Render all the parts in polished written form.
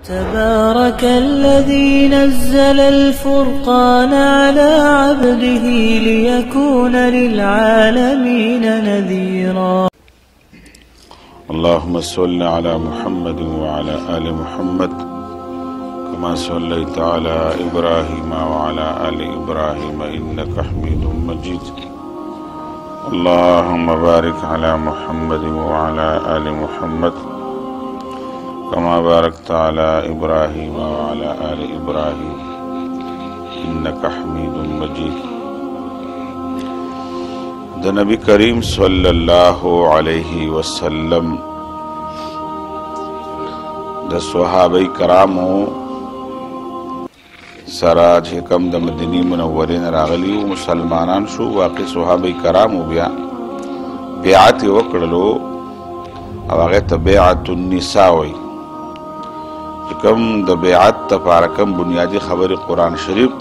تبارك الذي نزل الفرقان على عبده ليكون للعالمين نذيرا. اللهم صل على محمد وعلى آل محمد كما صليت على إبراهيم وعلى آل إبراهيم إنك حميد مجيد. اللهم بارك على محمد وعلى آل محمد كما باركت على إبراهيم وعلى آل إبراهيم إنك حميد مجيد. د نبی کریم صلی الله علیه وسلم د صحابه کرامو سره چې کوم د مدینه منورې نه راغلي مسلمانان شو، واقع صحابه کرامو بیا بیعت وکړلو او هغه ته بیعت النساء وایي. چې کوم د بیعت لپاره کوم بنیادي خبرې قرآن شریف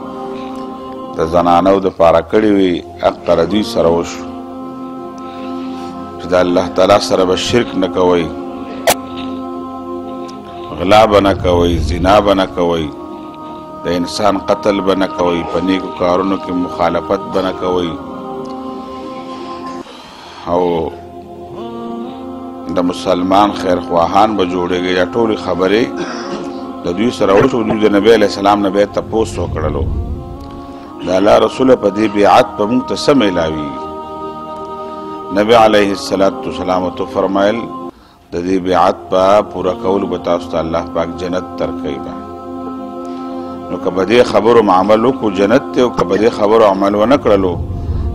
د زنانو دپاره کړې وي هغه د دوی سره وشو چې د الله تعالی سره به شرک نه کوئ، غلا به نه کوئ، زنا به نه کوئ، د انسان قتل به نه کوئ، په نیکو کارونو کې مخالفت به نه کوئ، او د مسلمان خیرخواهان به جوړېږي. یا ټولې خبرې د دوی سره وشو. دوی د نبی علیه السلام نه بیا تپوس وکړلو د الله رسوله په دې بیعت په موږ ته څه میلاویږي. نبی علیه السلام ورته فرمایل د دې بیعت په پوره کولو به تاسو ته الله پاک جنت درکوي. نو که په دې خبرو عمل وکړو جنت دی، او که په دې خبرو عمل ونه کړلو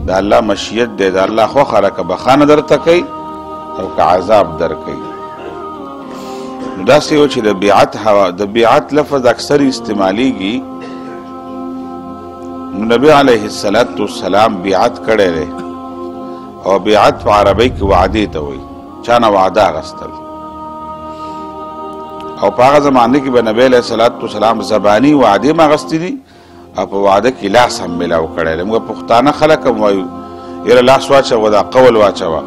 د الله مشیت دی، د الله خوښه ده، که بخښنه درته کوي او که عذاب درکوي. نو داسې و چې د بیعت لفظ اکثر استعمالیږي. نو نبی علیه السلام بیعت کړی دی، او بیعت په عربی کې وعدې ته وایي، چا نه وعده اخیستل. او په هغه زمانه کې به نبی علیه السلام زباني وعدې هم اخیستې دي، او په وعده کې لاس هم میلاو کړی دی. موږ پښتانه خلک هم وایو یاره لاس واچوه، دا قول واچوه،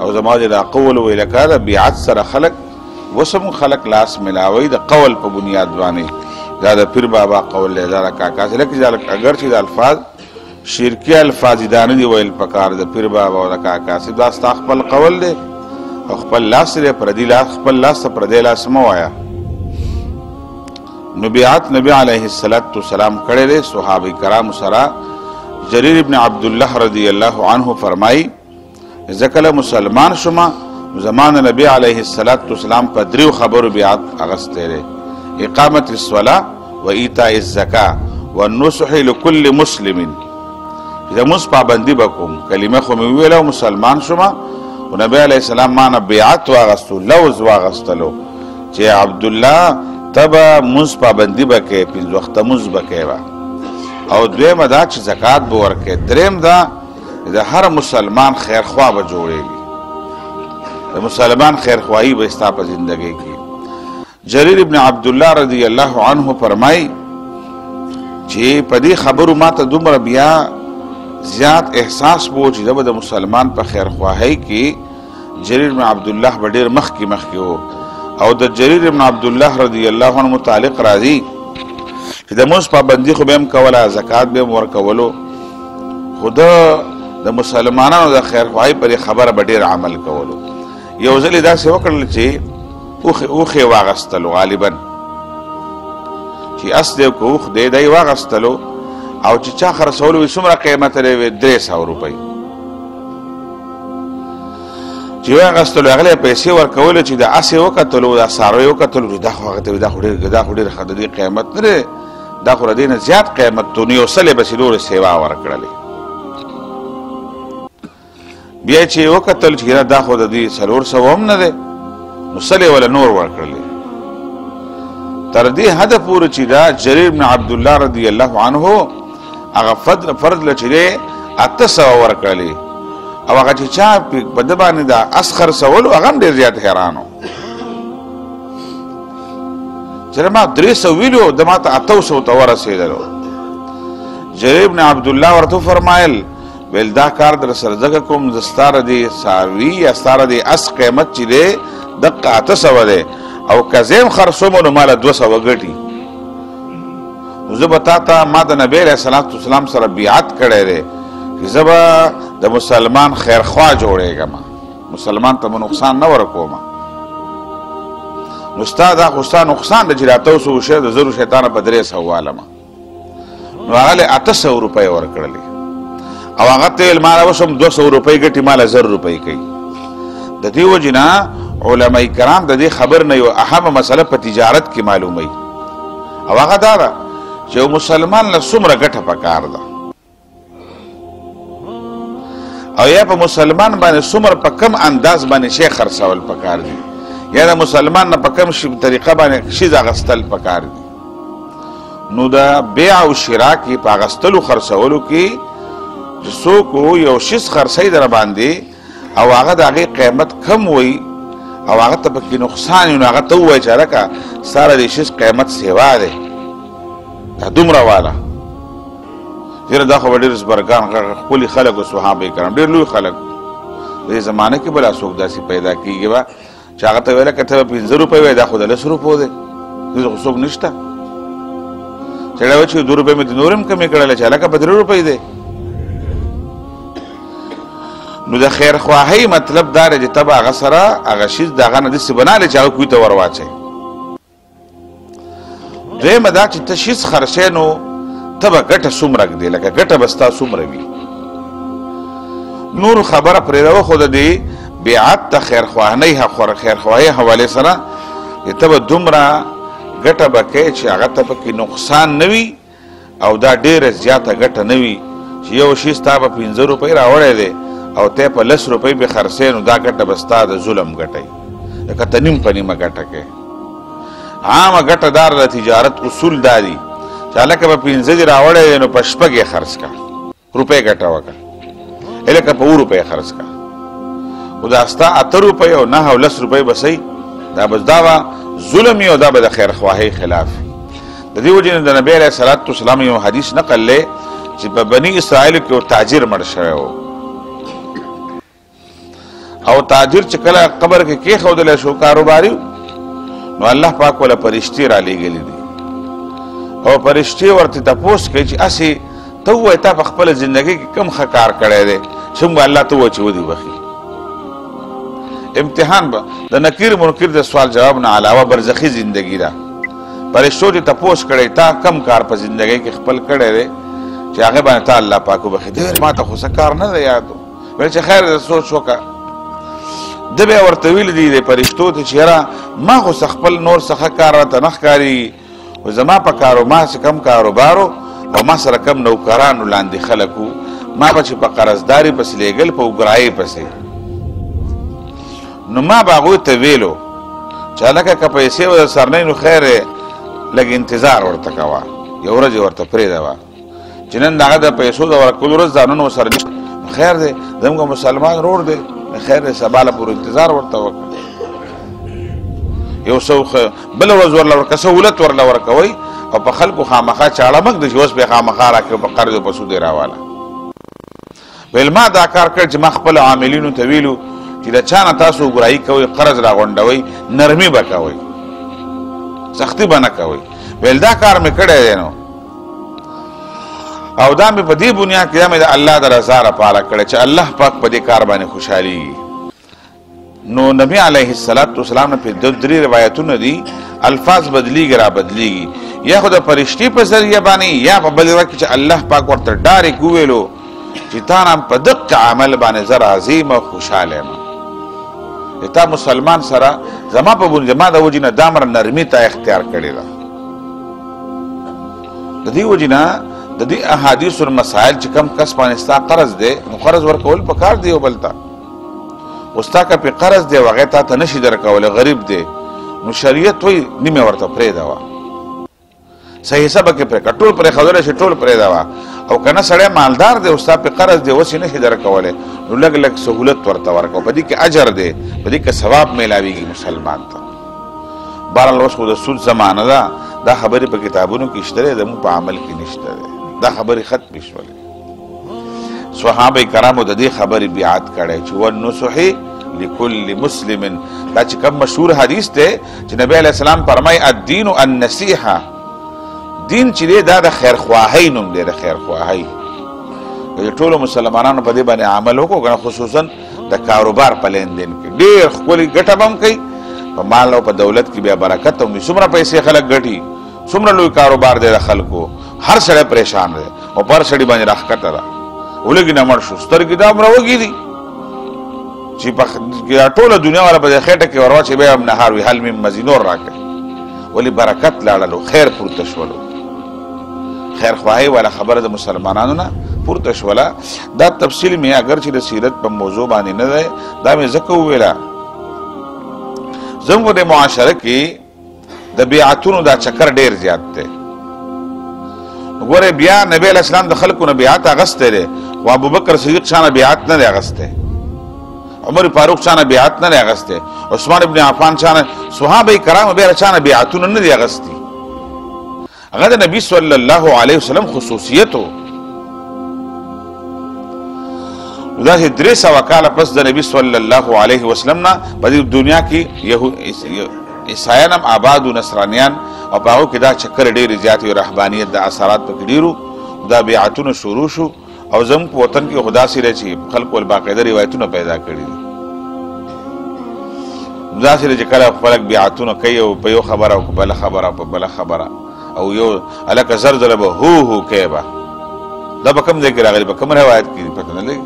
او زما چې دا قول ویله که د بیعت سره خلک وسم خلک لاس میلاوي د قول په بنیاد باندې. دا د پیر بابا قول دی، دا د کاکا سره اگر چې د الفاظ شرکي الفاظ دا نه دي ویل پکار د پیر بابا او د کاکا سره، دا ستا خپل قول دی او خپل لاس دی، پردي لاس خپل لاس ته پردی لاس مه وایه. نو بیعت نبی علیه السلام کړی دی صحابه کرامو سره. جریر ابن عبدالله رضی الله عنه فرمایي زه کله مسلمان شوم زمان نبی علیه السلام په دریو خبرو بیعت اخیستی دی: اقامت الصلاة و ایتاء الزکاة و النصح لكل مسلم. د مونځ پابندي به کوم، کلمه خو مې وویله مسلمان شوم، او نبی علیه السلام ما نه بیعت واغستو، لوز واغستلو چې عبدالله ته به مونځ پابندي به کوې، پنځه وخته مونځ به کوې، او دویمه دا چې زکات به ورکوې، دریم دا د هر مسلمان خیرخوا به جوړېږي، د مسلمان خیرخواهي به ستا په زندګۍ کې. جریر ابن عبدالله رضی الله عنه فرمایي چې په دې خبرو ما ته دومره بیا زیات احساس بو چې دا به د مسلمان په خیرخواهۍ کې جریر ابن عبدالله به ډېر مخکې و. او د جریر ابن عبدالله رضی الله عنه متعلق راځي چې د مونځ پابندي خو به هم کوله، زکات به هم ورکولو، خو د مسلمانانو د خیرخواهۍ پر خبره به ډېر عمل کولو. یو ځل یې داسې وکړل چې اوښې واغستلو، غالبا چې اس دی که اوښ دی دی واغستلو، او چې چا خرڅولو وي څومره قیمت لري وي 300 روپۍ. چې واغستلو هغه له پیسې ورکولو، چې د اس یې وکتلو، د څاروي یې وکتلو چې دا خو هغه ته دا خو ډېر ښه د دې قیمت نه دی، دا خو د دې نه زیات قیمت تو نو یو سلې بسې نورې سیوا ورکړلې. بیا چې یې وکتل چې دا خو د دې 400 هم نه دی، نو سلې ولا نور ورکړلې. تر دې حده پورې چې دا جریر بن عبدالله رضی الله عنه هغه فرض له چې دی 800 ورکړلې، او هغه چې چا په ده باندې دا اس خرڅولو هغه هم ډېر زیات حیران و چې ما 300 ویلو د ما ته 800 ته ورسېدلو. جریر بن عبدالله ورته فرمایل ویل دا کار در سره ځکه کوم زه ستاره دې څاروي یا ستاره دې اس قیمت چې دی دقه 800 دی، او کزیم خرڅوم نو مال 200 ګټي. زه به تا ته ما د نبی علیه الصلاة والسلام سره بیعت کړی دی چې زه به د مسلمان خیرخوا جوړېږم، مسلمان ته به نقصان نه ورکوم. نو ستا دا خو ستا نقصان دی چې راته اوس وشی د زرو شیطانه په 300 والمه. نو هغه له 800 روپۍ ورکړلې او هغه ته ویل ماله اوس هم 200 روپۍ ګټي، ماله 1000 روپۍ کوي. د دې وجې نه علما کرام د دې خبر نه یو اهمه مسله په تجارت کې معلوموي، او هغه دا ده چې یو مسلمان له څومره ګټه پکار ده او یا په مسلمان باندې څومره په کم انداز باندې شی خرڅول پکار دي، یا د مسلمان نه په کم طریقه باندې شیز اغستل پکار دي. نو د بیع او شراء کې په اغستلو خرڅولو کې چې څوک یو شیز خرڅوي در باندې او هغه د هغې قیمت کم وي او هغه ته پکې نقصان وي، نو هغه ته ووایي چې هلکه ستا د شیز قیمت سیوا دی دا دومره واله. یاره دا خو به ډېر زبرګان ښکلي خلک و صحابه کرام ډېر لوی خلک. د دې زمانه کې بلا څوک داسې پیدا کېږي به چې هغه ته ویله که ته به 15 روپۍ وایي دا خو د 10 روپو دی، دلته خو څوک نشته. سړی وایي چې 2 روپۍ مې د نور هم کمې کړلی چې هلکه په 3 روپۍ دی. نو د خیرخواهۍ مطلب دا دی چې ته به هغه سره هغه شیز د هغه نه داسې بنالې چې هغه کوی ته ور واچوې. دویمه دا چې ته شیز خرڅې نو ته به ګټه څومره ږدې، لکه ګټه به ستا څومره وي. نور خبره پرېږدوه، خو د دې بیعت ته خیرخواهۍ حوالې سره ته به دومره ګټه به کوې چې هغه ته پکې نقصان نه وي او دا ډېره زیاته ګټه نه وي چې یو شیز تا به 15 روپۍ راوړی دی او ته په 10 روپۍ به خرڅې، نو دا ګټه به ستا د ظلم ګټئ، لکه ته نیم په نیمه ګټه کوې. عامه ګټه دار د تجارت اصول دا دي چې هلکه به 15 دې راوړی دی نو په 6 یې خرڅ کړه، روپۍ ګټه وکړه، هلکه په 2 روپۍ خرڅ کړه. خو دا ستا 8 روپۍ او 9 او 10 روپۍ به صحیح، دا به ظلم وي او دا به د خیرخواهۍ خلاف وي. د دې وجې نه د نبي علیه الصلاة والسلام یو حدیث نقل دی چې په بني اسرائیلو کې یو تاجر مړ شوی و او تاجر چې کله قبر کې کېښودلی شو کاروباري، نو الله پاک وله فرشتې رالیږلي دي او فرشتې ورته تپوس کوي چې هسې ته ووایې تا په خپله زندګۍ کې کوم ښه کار کړی دی چې موږ الله ته ووایو چې ودې بخي. امتحان به د نکیر منکر د سوال جواب نه علاوه برزخي زندگی ده. فرشتو چې تپوس کړی تا کم کار په زندګۍ کې خپل کړی دی چې هغې باندې تا الله پاک وبخي. ده ویل ما ته خو څه کار نه دی یاد، ویل چې خیر ده سوچ وکړه. ده بیا ورته ویلي دي د فرشتو ته چې یاره ما خو خپل نور څه کار راته نه ښکاري، خو زما په ما چې کم کاروبارو او ما سره کم نوکرانو لاندې خلک وو، ما به چې په قرضداري پسې لېږل په وګرایۍ پسې، نو ما به هغوی ته ویلو چې هلکه که پیسې و در سر نه نو خیر لږ انتظار ورته کوه، یو ورځ یې ورته پرېږدوه چې نن د هغه د پیسو د ورکولو ورځ دا نن ورسره خیر دی، زموږ مسلمان ورور دی، خیر دی سبا له پورې انتظار ورته وکړه. یو څه بله ورځ ورله ورکه سهولت ورله ورکوئ او په خلکو خامخا چاړه مږ دی چې اوس به یې خامخا راکړي په قرض او په سود یې راواله. ویل ما دا کار کړ چې ما خپلو عاملینو ته ویلو چې د چا نه تاسو ګرایي کوئ، قرض راغونډوئ، نرمي به کوئ، سختي به نه کوئ. ویل دا کار مې کړی دی نو او دا مې په دې بنیاد کې دا مې د الله د رضا لپاره کړی چې الله پاک په دې کار باندې خوشحالېږي. نو نبي علیه الصلاة والسلام نه پرې 3 روایتونه دي، الفاظ بدلیږي را بدلیږي، یا خو د فرشتې په ذریعه باندې یا په بل روایت کې چې الله پاک ورته ډایرکټ وویلو چې تا نه په دقه عمل باندې زه راضي یم او خوشحاله یم. تا مسلمان سره زما په بنیاد ما د وجې نه دا مره نرمي تا اختیار کړې ده. د دې وجې نه د دې احادیثو مسایل چې کم کس باندې ستا قرض دی نو قرض ورکول پکار دی یو بل ته، او ستا که پې قرض دی او هغې تا ته نشي درکولی غریب دی نو شریعت وایي نیمې ورته پرېږدوه، صحیح حساب کې پرېږده، ټول پرېښودلی شي ټول پرېږدوه. او که نه سړی مالدار دی او ستا پې قرض دی اوس یې نشي درکولی نو لږ لږ سهولت ورته ورکوه، په دې کې اجر دی، په دې کې ثواب میلاویږي مسلمان ته. بهرحال اوس خو د سود زمانه ده، دا خبرې په کتابونو کې شته دی، زموږ په عمل کې نشته دی، دا خبرې ختمې شولې. صحابه کرامو د دې خبرې بیعت کړی چې والنصح لكل مسلم. دا چې کوم مشهور حدیث دی چې نبی علیہ السلام فرمای الدین النصیحه، دین چې دی دا د خیرخواهی نوم دی، د خیرخواهی. ټولو مسلمانانو په دې باندې عمل وکړو، خصوصا د کاروبار په لین دین کې ډېر ښکلې ګټه به هم کوي، په مال او په دولت کې بیا برکت هم وي. څومره پیسې خلک ګټي، څومره لوی کاروبار دی د خلکو، هر سړی پریشان دی او پر سړي باندې راښکته ده ولګي نه مړ شو، سترګې دا هم راوږي دي چې په ټوله دنیا والا په دې خېټه کې ورواچي بیا هم نهار وي هل میم مزي نور راکړي، ولې برکت لاړلو، خیر پورته شولو. خیرخواهی والا خبره د مسلمانانو نه پورته شوله. دا تفصیل مې اگر چې د سیرت په موضوع باندې نه دی، دا مې ځکه وویله زموږ د معاشره کې د بیعتونو دا چکر ډېر زیات دی. ګوره بیا نبی علیہ السلام د خلکو نه بیعت اغستی دی، خو ابوبکر صدیق چانه بیعت نه دی اغستی، عمر فاروق چانه بیعت نه دی اغستی، عثمان ابن عفان چانه، صحابه کرام بیا چانه بیعتونه نه دی اغستی. هغه د نبی صلی الله علیه وسلم خصوصیت و. داسې 300 کاله پس د نبی صلی الله علیه وسلم نه په دې دنیا کې عیسایان هم آباد و نصرانیان، او په هغو کې دا چکر ډېرې زیاتې او رهبانیت د اثرات پکې ډېرو. دا بیعتونه شروع شو او زموږ په وطن کې خو داسې دی چې خلکو باقاعده روایتونه پیدا کړي دي. داسې دی چې کله خلک بیعتونه کوي او په یو خبره او په بله خبره او په بله خبره او یو هلکه زر ځله به هو کوي به. دا په کوم ځای کې راغلي، په کوم روایت کې پته نه لګي.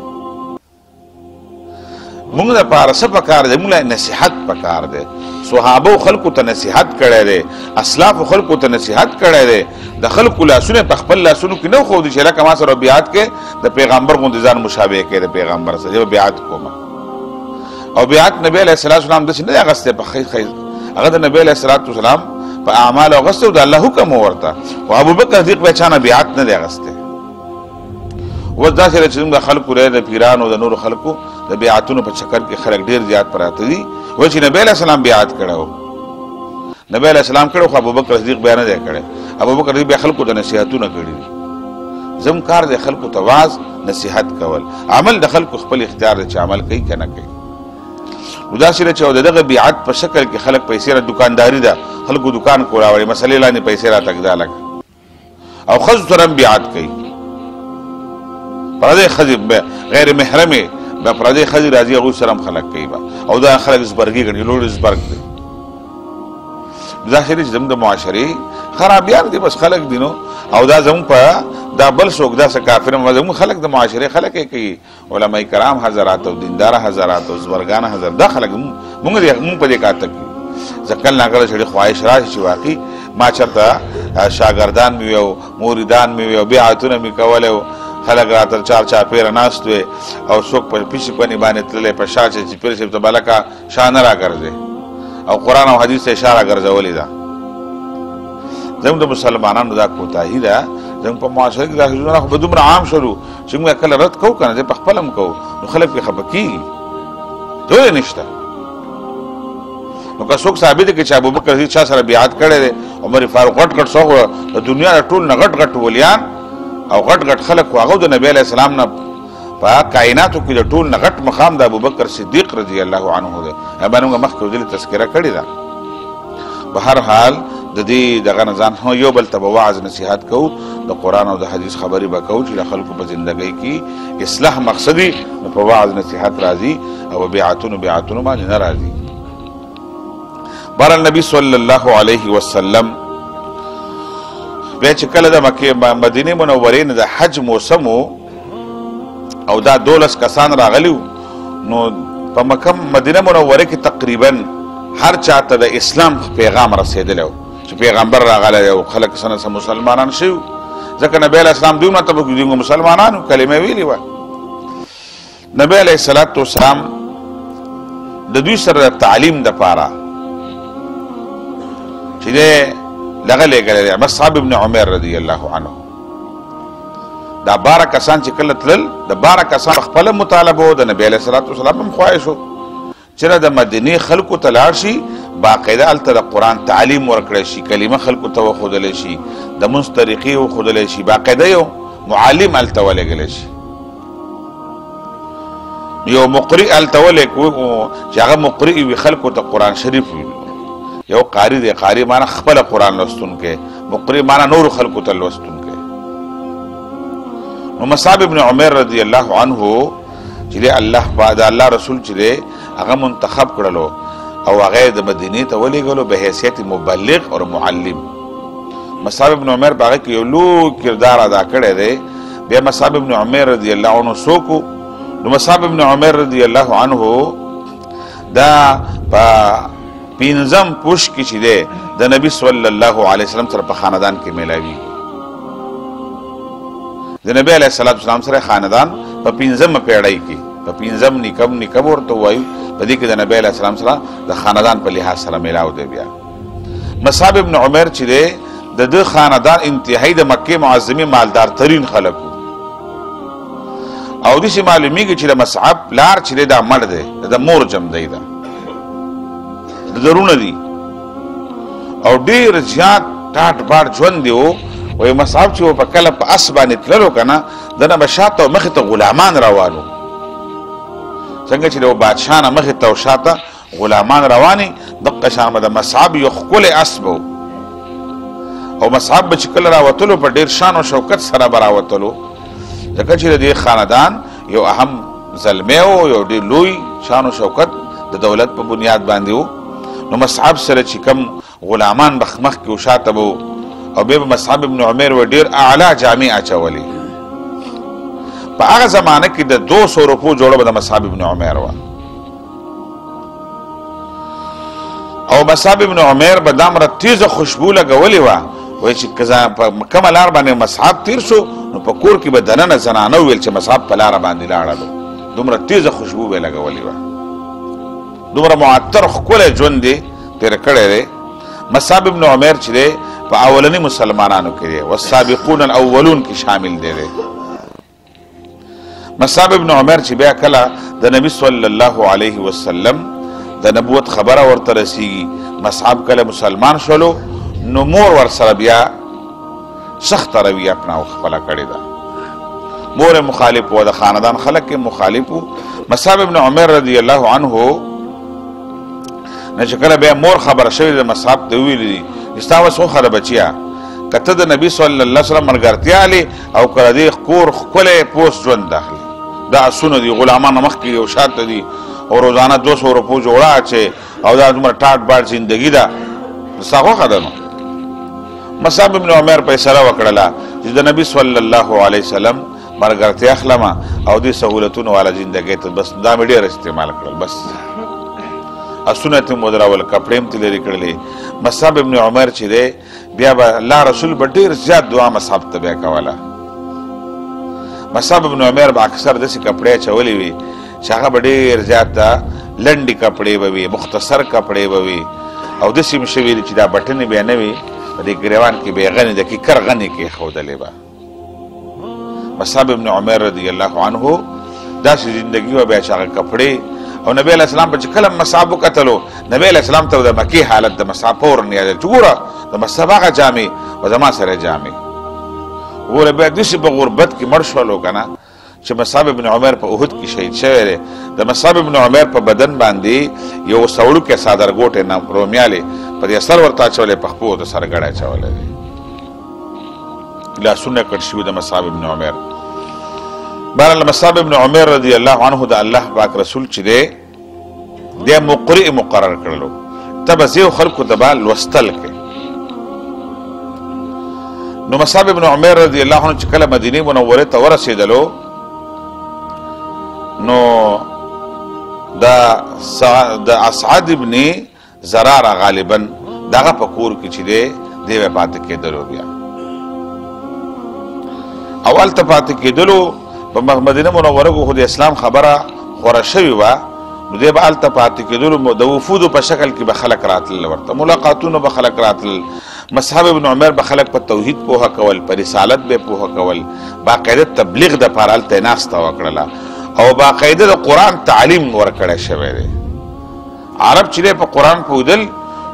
مونږ دپاره څه پکار دی؟ مونږ له نصیحت پکار دی. صحابو خلکو ته نصیحت کړی دی، اسلافو خلکو ته نصیحت کړی دی. د خلکو لاسونه په خپل لاسونو کې نه وښودي چې لکه ما سره بیعت کې د پیغمبر غوندې ځان مشابه کوي د پیغمبر سره، زه بیعت کوم. او بیعت نبی علیه السلام داسې نه دی اغستی په خیر، هغه د نبی علیه السلام په اعمالو اغستی او د الله حکم ورته. خو ابوبکر صدیق بیا چانه بیعت نه دی اغستی. اوس داسې ده چې زموږ د خلکو د پیرانو د نورو خلکو د بیعتونو په چکر کې خلک ډېر زیات پراته دي. وایي چې نبی علیه السلام بیعت کړی و، نبی علیه السلام کړی خو ابوبکر صدیق بیا نه دی کړی. ابوبکر صدیق بیا خلکو ته نصیحتونه کړي دي. زموږ کار دی خلکو ته واعظ نصیحت کول، عمل د خلکو خپل اختیار دی چې عمل کوي که نه کوي. نو داسې ده چې د دغه بیعت په شکل کې خلک پیسې را دکانداري ده، خلکو دکان کو راوړي، مسلې لاندې پیسې را تږدا لګ او ښځو سره هم بیعت کوي. پردی ښځې غیر محرمې به پردی ښځې راځي هغوی سره هم خلک کوي به، او دا خلک زبرګي ګڼي، لوړ زبرګ دی. داسې دی چې زموږ د معاشرې خرابیان دي، بس خلک دي نو. او دا زموږ په دا بل څوک داسې کافر هم زموږ خلک د معاشرې خلک یې کوي، علماء کرام حضرات او دینداره حضرات او زبرګان حضرات، دا خلک مونږ په دې کار ته کوي. زه کله ناکله سړي خواهش راشي چې واقعي ما چېرته شاګردان مې وي او موریدان مې وي او بیعتونه مې کولی او خلک راته چار چاپېره ناست وې او څوک په پیسې پنې باندې تللی په شا چې پیر صاحب ته به لکه شا نه راګرځې او قرآن او حدیث ته یې شا راګرځولې ده. زموږ د مسلمانانو دا کوتاهي ده. زموږ په معاشره کې دا څیزونه خو به دومره عام شولو چې موږ کله رد کوو که نه، زه په خپله هم کوو، نو خلک پرې خفه کېږي. ټولې نشته. نو که څوک ثابت کړي چې ابوبکر صدیق چا سره بیعت کړی دی، عمر فاروق غټ غټ څوک د دنیا د ټول نه غټ غټ ولیان او غټ غټ خلک خو هغه د نبی علیه السلام نه په کائناتو کې د ټول نه غټ مقام د ابوبکر صدیق رضی الله عنه دی. باندې موږ مخکې ودلې تذکره کړې ده. په هر حال د دې دغه نه ځان یو بل ته به وعظ نصیحت کوو، د قرآن او د حدیث خبرې به کوو چې د خلکو په زندګۍ کې اصلاح مقصدي، نو په وعظ نصیحت راځي او بیعتونو باندې نه راځي. بهرحال نبی صلی الله علیه وسلم بیا چې کله د مدینې منورې نه د حج موسم او دا 12 کسان راغلي نو په مدینه منوره کې تقریبا هر چاته د اسلام پیغام رسېدلی و چې پیغمبر راغلی او خلک څه مسلمانان شوي، ځکه نبی علیه السلام دوی ماته به دوی مسلمانانو کلمه ویلې وه. نبی علیه الصلاة والسلام د دوی سره د تعلیم دپاره چې دی دغه لېږلی دی مصعب ابن عمر رضی الله عنه. دا 12 کسان چې کله تلل، د 12 کسان خپله مطالبه و، د نبی علیه الصلاة والسلام هم خواهش و چې د مدینې خلکو ته لاړ شي، باقاعده هلته د قرآن تعلیم ورکړی شي، کلمه خلکو ته وښودلی شي، د مونځ طریقې وښودلی شي، باقاعده یو معلم هلته ولېږلی شي. یو مقری التولک چې هغه مقری وي خلکو ته قرآن شریف وي یو قاری دی قاری معنا خپل قرآن لوستونکی مقری معنا نور خلکو ته لوستونکی نو مصعب ابن عمیر رضی الله عنه چې الله بعد الله رسول چې هغه منتخب کړلو او هغه د مدینې ته ولېږلو به حیثیت مبلغ او معلم مصعب ابن عمیر باغ کې یو لوی کردار ادا کړی دی بیا مصعب ابن عمیر رضی الله عنه سوکو نو مصعب ابن عمیر رضی الله عنه دا په پینځم پوش کې چې دی د نبی صلی الله علیه وسلم سره په خاندان کې میلاوي د نبی علیه السلام سره خاندان په پینځم پیړۍ کې په پینځم نکم ورته وایو په دې کې د نبی علیه السلام سره د خاندان په لحاظ سره میلاو دی بیا مصعب ابن عمیر چې دی د دې خاندان انتهایی د مکه معظمه مالدار ترین خلکو او دې معلومیږي چې د مصعب لار چې دا مړ دی د مور جم دی دا ضرورونه دي او ډیر زیات ټاټ باټ ژوند دی وای مصعب چې په کله په اسبانه تللو کنه دنه بشاته مخ ته غلامان روانو څنګه چې د بادشاہ نه مخ ته شاته غلامان رواني دغه شان د مصعب یو خپل اسبو او مصعب چې کله راوتلو په ډیر شان او شوکت سره براوتلو ځکه چې د خاندان یو اهم زلمه او یو ډیر لوی شان او شوکت د دولت په بنیاد باندې نو مصعب سره چې کم غلامان بخمخ کې وشاته وو او به مصعب ابن عمیر و ډیر اعلی جامع اچولي په هغه زمانه کې د 200 روپو جوړه د مصعب ابن عمیر و او مصعب ابن عمیر به دامره تیزه خوشبو لګولې و وای چې کزا په کومه لار باندې مصعب تیر شو نو په کور کې به دننه زنانه ویل چې مصعب په لار باندې لاړل دومره تیزه خوشبو به لګولې و دومره معطر خپل ژوند دی تیر کړی دی مصعب ابن عمیر چې دی په اولنی مسلمانانو کې دی والسابقون الاولون کې شامل دی مصعب ابن عمیر چې بیا کله د نبی صلی الله علیه وسلم د نبوت خبره ورته رسیږي مصعب کله مسلمان شولو نو مور ور سره بیا سخت رویه اپناو خپله کړې ده مور مخالف و د خاندان خلک کې مخالف و مصعب ابن عمیر رضی الله عنه نه چې کله بیا مور خبره شوې د مصعب ته ویلي دي ستا اوس وخه د بچیا کته د نبی صلی الله علیه وسلم ملګرتیا لې او کله دې کور ښکلی پوست ژوند داخلي دا اسونه دي غلامان مخکې یو شاته دي او روزانه 200 روپو جوړه اچي او دا دومره ټاټ باټ زندگی ده ستا خوښه ده نو مصعب ابن عمیر فیصله وکړله چې د نبی صلی الله علیه وسلم ملګرتیا اخلمه او دې سهولتونو والا زندګۍ ته بس دا مې ډېر استعمال کړل بس اسونه ته مودراول کپړې هم ته لرې کړلې مصعب ابن عمر چې دی بیا به الله رسول به ډېر زیات دعا مصعب ته بیا کوله مصعب ابن عمر به اکثر داسې کپړې اچولې وي چې هغه به ډېر زیاته لنډې کپړې به وي مختصر کپړې به وي او داسې هم شوي دي چې دا بټنې بیا نه وي په دې ګریوان کې به یې غنې د کیکر غنې کې ښودلې به مصعب ابن عمر رضی الله عنه داسې زندګي وه بیا چې هغه کپړې او نبی علیہ السلام په چې کله مصعب وکتلو نبی علیہ السلام ته د مکې حالت د مصعب فورا یادېدل چې ګوره د مصعب هغه جامې و زما سره جامې ګوره بیا داسې په غربت کې مړ شولو که نه چې مصعب ابن عمر په احد کې شهید شوی دی د مصعب ابن عمر په بدن باندې یو سوړوکی څادرګوټی رومیالې په دې سر ورته اچولی په خپو د سره ګړی اچولی دی لاسونه کټ شوي د مصعب ابن عمر بهرحال مصعب ابن عمر رضی الله عنه د الله پاک رسول چې دی دی مقرئ مقرر کړلو ته به ځینو خلکو ته به لوستل کوي نو مصعب ابن عمر رضی الله عنه چې کله مدینې منورې ته ورسېدلو نو د اسعد ابن زراره غالبا دغه په کور کې چې دی دی به پاتې کېدلو بیا اول ته پاتې کېدلو په مدینه منوره کې خو د اسلام خبره خوره شوې وه نو دی به هلته پاتې کېدلو د وفودو په شکل کې به خلک راتلل ورته ملاقاتونه به خلک راتلل مصعب ابن عمر به خلک په توحید پوهه کول په رسالت به پوهه کول باقاعده تبلیغ دپاره هلته یې ناسته وکړله او باقاعده د قرآن تعلیم ورکړی شوی دی عرب چې دی په قرآن پوهېدل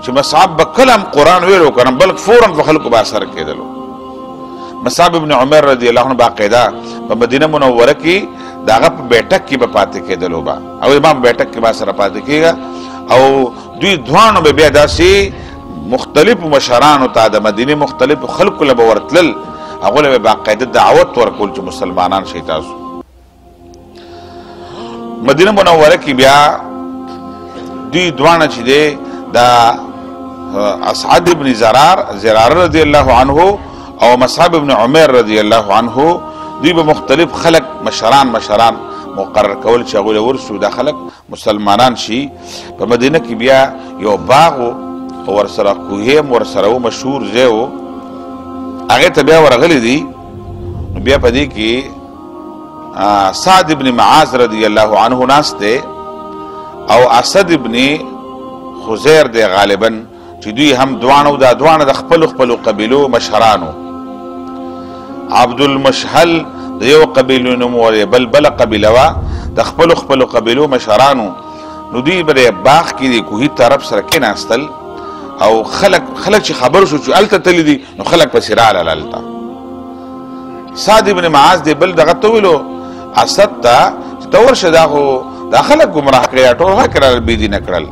چې مصعب به کله هم قرآن ویلو که نه بلکې فورا په خلکو به اثر کېدلو مصعب ابن عمر رضی الله عنه باقاعده په مدینه منوره کې د هغه په بیټک کې به پاتې کېدلو به او ما په بیټک کې به سره پاتې کېږه او دوی دواړو به بیا داسې مختلفو مشرانو ته د مدینې مختلفو خلکو له به ورتلل هغو له به باقاعده دعوت ورکول چې مسلمانان شئ تاسو مدینه منوره کې بیا دوی دواړه چې دی دا اسعد ابن زرار رضی الله عنه او مصعب ابن عمر رضی الله عنه دوی به مختلف خلق مشران مقرر کول چې هغوی له ورسو دا خلق مسلمانان شي په مدینه کې بیا یو باغ و او ورسره کوهیم ورسره و مشهور ځای و هغې ته بیا ورغلی دي نو بیا په دې کې سعد ابن معاذ رضی الله عنه ناست دی او اسد ابن خزیر دی غالبا چې دوی هم دواړه دا دواړه د خپلو قبیلو مشهرانو عبد المشهل د یو قبیلو نوم و بل قبیله وه د خپلو قبیلو مشهرانو نو دوی به د باغ کې د کوهي طرف سره کېناستل او خلک چې خبر شو چې هلته تللي دي نو خلک پسې راغلل هلته سعد ابن معاذ دی بل دغه ته ویلو اسد ته چې ته ورشه دا خلک ګمراه کړي ټول هغه کې را بېدینه کړل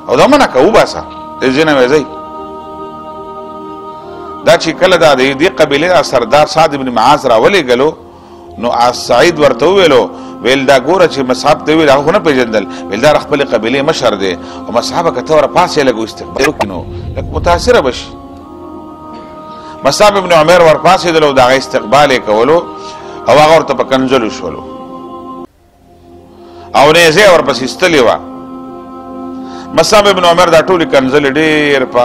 او دا منع که وباسه د ځینه وځئ دا چې کله دا د دې قبیلې سردار سعد ابن معاذ راولېږلو نو سعید ورته وویلو ویل دا ګوره چې مصعب ته ویل هغه خو نه پېژندل ویل دا خپلې قبیلې مشر دی او مصعبه که ته ورپاسې لږ استقبال وکړي نو لږ متاثره به شي مصعب ابن عمر ورپاسېدلو د هغه استقبال یې کولو او هغه ورته په کنځلو شولو او نیزه یې ورپسې ایستلې وه مصعب ابن عمر دا ټولې کنځلې ډېر په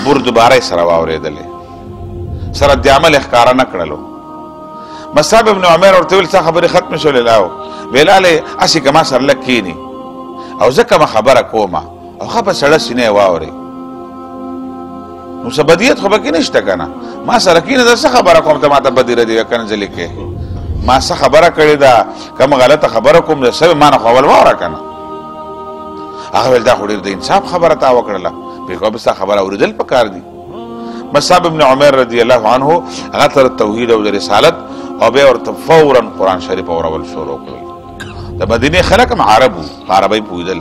بردبارۍ سره واورېدلې سره د عمل یې ښکاره نه کړلو مصعب ابن عمر ورته ویل ستا خبرې ختمې شولې لا ویلالې هسې که ما سره لږ کښېني او زه کومه خبره کومه او ښه په سړه سینه یې واورې نو څه بدیت خو پکې نشته که نه ما سره کښېنه زه څه خبره کوم ته ما ته بدي ردي کنځلې کې ما څه خبره کړې ده کومه غلطه خبره کوم ده څه ما نه خو اول واوره که نه هغه ویل دا خو ډېر د انصاف خبره تا وکړله بلکې ستا خبره اورېدل پکار دي مصعب ابن عمر رضی الله عنه هغه ته توحید او د رسالت او بیا ورته فورا قرآن شریف اورول شروع کړل د مدینې خلک هم عرب وو په عربۍ پوهېدل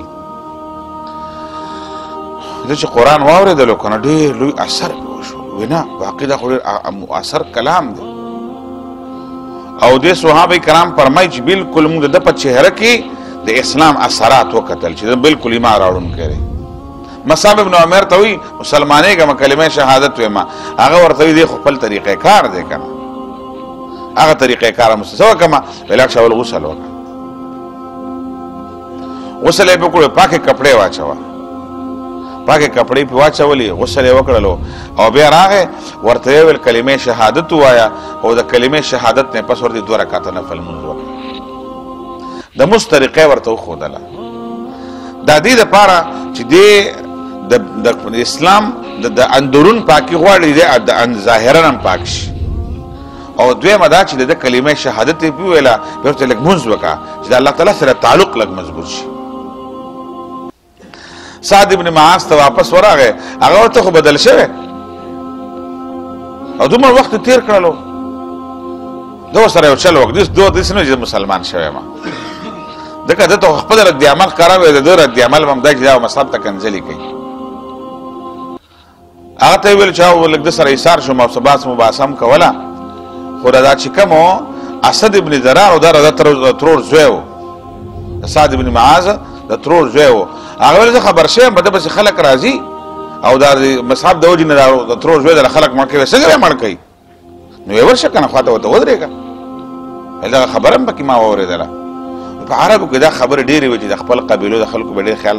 زه چې قرآن واورېدلو که نه ډېر لوی اثر پرې وشو وی نه واقع دا خو ډېر مؤثر کلام دی او دې صحابه کرام فرمایي چې بلکل موږ د ده په چهره کې د اسلام اثرات وکتل چې بلکل ایمان راوړونکی دی مصعب ابن عمر ته وایي مسلمانېږم کلمه شهادت ویم هغه ورته وایي دی خو خپل طریقې کار دی که نه هغه طریقې کار هم څه وکړمه ویل اکشه اول غسل وکړه غسل یې پې کړو پاکې کپړې واچوه پاکې کپړې پې واچولې غسل یې وکړلو او بیا راغی ورته یې ویل کلمې شهادت ووایه او د کلمې شهادت نه پس ورته 2 رکعته نفل لمونځ وکړه د مونځ طریقه یې ورته وښودله دا دې دپاره چې دې د اسلام د اندرون پاکي غواړي د ظاهرا هم پاک شي او دویمه دا چې د کلمه شهادت یې وویله بیا ورته لږ مونځ وکړه چې د الله تعالی سره تعلق لږ مضبوط شي سعد ابن معاذ ته واپس ورغی هغه ورته خو بدل شوی او دومره وخت تیر کړلو ده ورسره یو چل وکړ داسې نه چې مسلمان شوی یم ځکه ده ته خپل رد عمل ښکاره وی د ده رد عمل به هم دا چې دا مصعب ته کنځلې کوي هغه ته یې ویل چې لږ ده سره ایثار شوم او باس مباحثه هم کوله خو دا چې کوم اسد ابن زرار او دا د ترور زوی و د سعد ابن معاذ د ترور زوی و هغه ویل زه خبر شویم په ده پسې خلک راځي او دا مصعب د وجې نه د ترور زوی د خلک مړ کوي څنګه یې مړ کوي نو یې ورشه که نه خوا ته ورته ودرېږه دغه خبره هم پکې ما واورېدله په عربو کې دا خبرې ډېرې وې چې د خپل قبیلو د خلکو به ډېر خیال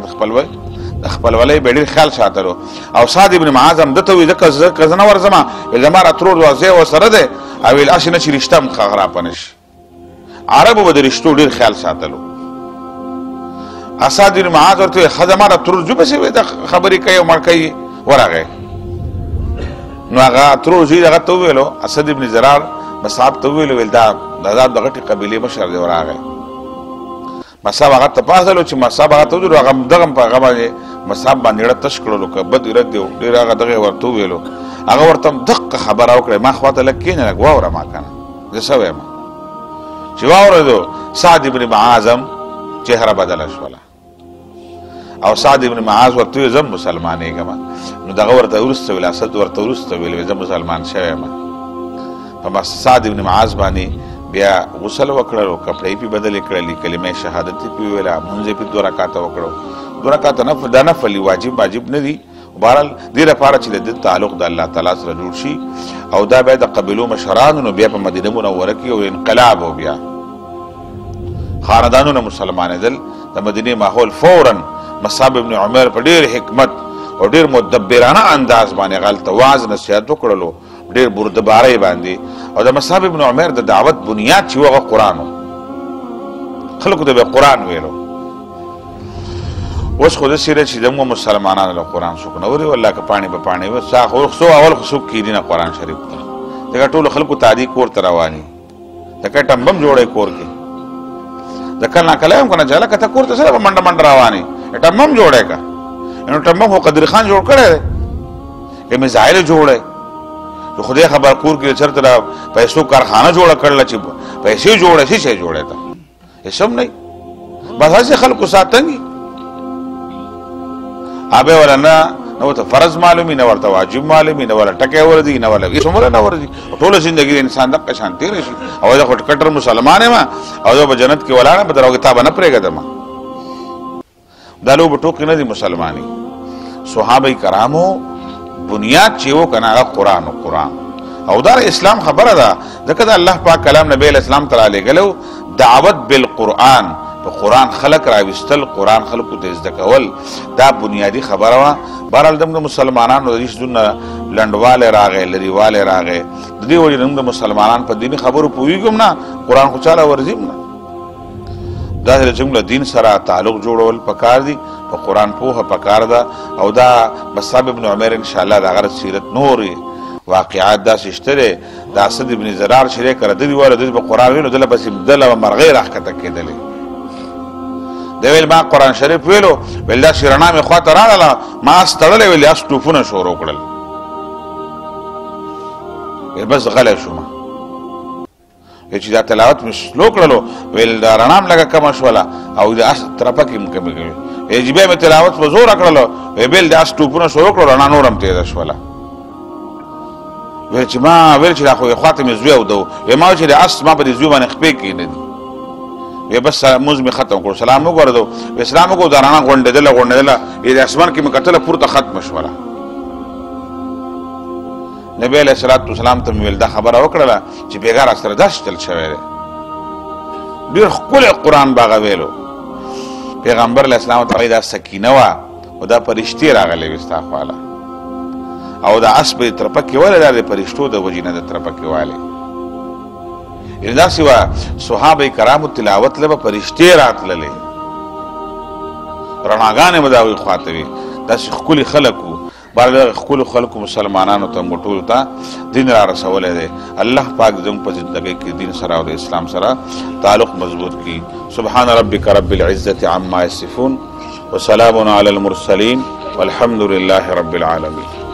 د خپلولۍ به ډېر خیال ساتلو او سعد ابن معاذ هم ده ته وایي ځکه زه نه ورځمه ویل زما راترور واضح ورسره دی او ویل هسې نه چې رشته هم خرابه نه شي عربو به د رشتو ډېر خیال ساتلو سعد ابن معاذ ورته وایي ښه زما راترور جو پسې دا خبرې کوي او مړ کوي ورغی نو هغه ترور زوی هغه ته وویلو اسد ابن زرار مصعب ته وویلو ویل دا د غټې قبیلې مشر دی ورغی مصعب هغه ته پاسلو چې مصعب هغه ته وویلو هغه دغه په هغه باندې مصعب باندې ډېره تش کړلو که بد ارد دی ډېر هغه دغه ورته وویلو هغه ورته هم دقه خبره وکړې ما خوا ته لږ کښېنه لږ واوره ما که نه زه څه وایم چې واورېدو سعد ابن معاذ چهره بدله شوله او سعد ابن معاذ ورته ویل زه مسلمانېږم. نو دغه ورته وروسته ویل اسد ورته وروسته ویل زه مسلمان شوی یم. په سعد ابن معاذ باندې بیا غسل وکړل او کپړې پې بدلې کړلې کلمه شهادت پې وویله مونځ یې پې 2 رکعاته وکړو. 2 رکعاته دا نفل واجب نه دي. بهرحال دې لپاره چې د دې تعلق د الله تعالی سره جوړ شي او دا بیا د قبیلو مشرانو نو بیا په مدینه منوره کې یو انقلاب او بیا خاندانونه مسلمانېدل. د مدینې ماحول فوراً مصعب ابن عمر په ډېر حکمت او ډېر مدبرانه انداز باندې غلطه واز نصیحت وکړلو ډېر بردبارۍ باندې. او د مصعب ابن عمر د دعوت بنیاد چې و هغه قرآن و. خلکو ته به قرآن ویلو. اوس خو داسې ده چې زموږ مسلمانانو له قرآن څوک نه اوري والله که پاڼې به پاڼې وي څو اول خو څوک کښېني نه قرآن شریف ته. ځکه ټولو خلکو تادي کور ته رواني ځکه ټمبم جوړی کور کې د کله ناکله یم که نه چې هلکه ته کور ته سره به منډه منډه روانې ټمبم جوړی که نو ټمبم خو قدري خان جوړ کړی دی که میزایل جوړی چې خدای خبر کور کې چېرته د پیسو کارخانه جوړه کړله چې پیسې جوړی څه شی جوړی ته هېڅ هم نه بس هسې خلکو ساتنګي آبه ولا نه ورته فرض معلومي نه ورته واجب معلومي نه ولا ټکی ورځي نه ولا څومره نه ورځي ټوله زندګي د انسان دغه شان تېره شي. او زه خو کټر مسلمان یم او زه به جنت کې ولاړم به دراو کتاب نه پرېږدم. دا لوبه ټوکې نه دي مسلماني. صحابه کرامو بنیاد چې و که نه هغه قرآن او دا اسلام خبره ده. ځکه د الله پاک کلام نبی علیه السلام ته رالیږلی و دعوت بالقرآن په قرآن خلق راویستل قرآن خلقو ته زده کول دا بنیادي خبره وه. بهرحال زموږ د مسلمانانو د دې شیزونه لنډوالی راغی لرېوالی راغی. د دې وجې زموږ د مسلمانان په دیني خبرو پوهېږو نه قرآن خو چاله ورځي نه. داسې چې زموږ له دین سره تعلق جوړول پکار دي په قرآن پوهه پکار ده. او دا مصعب ابن عمر انشاءالله د هغه سیرت نورې واقعات داسې شته دی. د اسد ابن زرار چې دی که رددي واله داسې به قرآن ویلو دله پسې دله به مرغۍ راښکته کېدلې. دی ویل ما قرآن شریف ویلو ویل دا شیرنا مې خوا ته راغله ما اس تړلی ویل اس ټوپونه شروع کړل ویل بس غلی شومه ویل چې دا تلاوت مې سلو کړلو ویل دا رڼا م لږه کمه شوله او د اس ترپکې م کمې کړې ویل چې بیا مې تلاوت په زوره کړلو ویل د اس ټوپونه شروع کړو رڼا نور هم تېزه شوله. ویل چې ما ویل چې دا خو خوا ته مې زوی اودو ویل ما چې د اس ما په دې زوی باندې خپې کښېنېدي وی بس مونځ مې ختم کړو سلام وګورېدو وی سلام وکړو دا رڼا غونډېدله وی د اسمان کې مې کتله پورته ختمه شوله. نبی علیه الصلاة والسلام ته مې ویل دا خبره وکړله چې بېګا راسره داسې چل شوی دی. ډېر ښکلی قرآن به هغه ویلو. پیغمبر علیه السلام ته دا سکینه وه او دا فرشتې راغلی وې ستا خواله او دا اس به یې ترپکې والی دا د فرشتو د وجې نه د ترپکې والی. یعنې داسې وه صحابه کرامو تلاوت له به فرشتې راتللې رڼاګانې به د هغوی خواته وي. داسې ښکلي خلک وو. بهرحال دغه ښکلو خلکو مسلمانانو ته موږ ټولو ته دین را رسولی دی. الله پاک زموږ په زندګۍ کې دین سره او د اسلام سره تعلق مضبوط کړي. سبحان ربک رب العزة عما یصفون وسلام علی المرسلین والحمد لله رب العالمین.